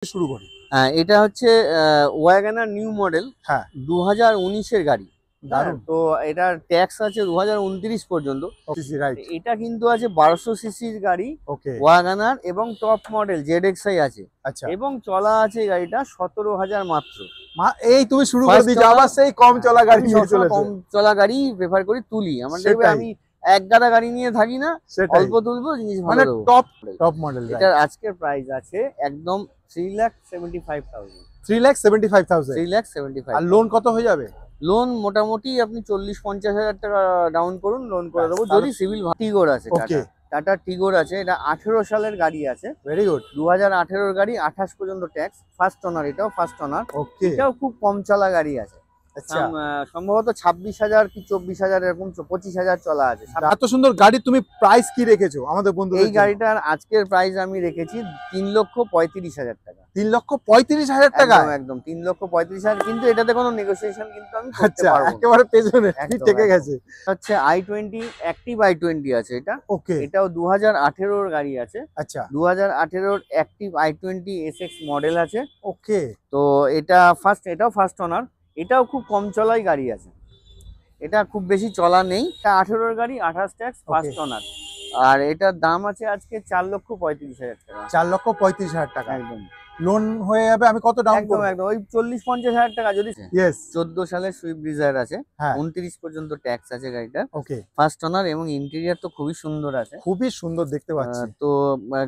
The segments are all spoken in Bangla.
শুরু করি। হ্যাঁ, এটা হচ্ছে ওয়াগনার নিউ মডেল। হ্যাঁ, 2019 এর গাড়ি। হ্যাঁ, দারুণ। তো এটার ট্যাক্স আছে 2029 পর্যন্ত। CC right. এটা কিন্তু আছে 1200 সিসির গাড়ি, ওকে, ওয়াগনার, এবং টপ মডেল ZXi আছে, আচ্ছা। এবং চলা আছে এই গাড়িটা 17,000 মাত্র। এই তুমি শুরু করে First দিয়েছো, owner, আবার সেই কম চলা গাড়ি আমি নিয়ে সবসময় চলেছো। কম চলা গাড়ি প্রেফার করি, তুলি। আমার দেখবে সেটাই, আমি এক গাদা গাড়ি নিয়ে থাকি না, সেটাই। অল্প তুলবো, জিনিস ভালো মানে দেবো। Top top model. এটার আজকের প্রাইস আছে একদম 3,75,000। 3,75,000। 3,75,000। আর লোন কত হয়ে যাবে? লোন মোটামুটি আপনি 40-50 হাজার টাকা ডাউন করুন, লোন করে দেবো, তাহলে- যদি সিভিল। টিগোর আছে, ওকে, টাটা টিগোর আছে। এটা 18 সালের গাড়ি আছে, ভেরি গুড। 2018 গাড়ি, 28 পর্যন্ত ট্যাক্স। ফার্স্ট ওনার, এটাও ফার্স্ট ওনার। ওকে, এটাও খুব কম চলা গাড়ি আছে। আচ্ছা। সম্ভবত 26,000 কি 24,000, এরকম 25,000 চলা আছে। এত সুন্দর গাড়ি, তুমি প্রাইস কি রেখেছো আমাদের বন্ধুদের এই জন্য? গাড়িটার আজকের প্রাইস আমি রেখেছি 3,35,000 টাকা। 3,35,000 টাকা? একদম একদম 3,35,000, কিন্তু এটাতে কোনো নেগোসিয়েশন কিন্তু আমি করতে আচ্ছা, পারবো না। একেবারে পেছনে একদম, ঠেকে একদম। গেছে। হচ্ছে i20 অ্যাক্টিভ i20 আছে এটা। ওকে, এটাও 2018 গাড়ি আছে। আচ্ছা। 2018 অ্যাক্টিভ i20 SX মডেল আছে। ওকে, তো এটাও ফার্স্ট ওনার। এটাও খুব কম চলাই গাড়ি আছে, এটা খুব বেশি চলা নেই। এটা 18 গাড়ি, 28 ট্যাক্স, ফার্স্ট ওনার। আর এটার দাম আছে আজকে 4,35,000 টাকা। 4,35,000 টাকা। একদম লোন হয়ে যাবে। আমি কত ডাউন একদম করব? একদম ওই 40-50 হাজার টাকা যদি। ইয়েস। 14 সালের সুইফট ডিজায়ার আছে, হ্যাঁ, 29 পর্যন্ত ট্যাক্স আছে গাড়িটা। ওকে। ফার্স্ট ওনার, এবং ইন্টেরিয়ার তো খুবই সুন্দর আছে। খুবই সুন্দর দেখতে পাচ্ছি। তো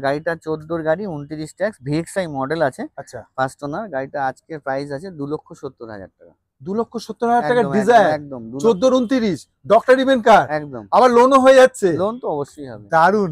গাড়িটা 14 গাড়ি, 29 ট্যাক্স, VXI মডেল আছে, আচ্ছা, ফার্স্ট ওনার। গাড়িটা আজকের প্রাইস আছে 2,70,000 টাকা। 2,70,000 টাকা একদম ডিজায়ার। একদম 14-29 ডক্টর ইভেন কার, একদম। আবার লোনও হয়ে যাচ্ছে। লোন তো অবশ্যই হবে। দারুণ।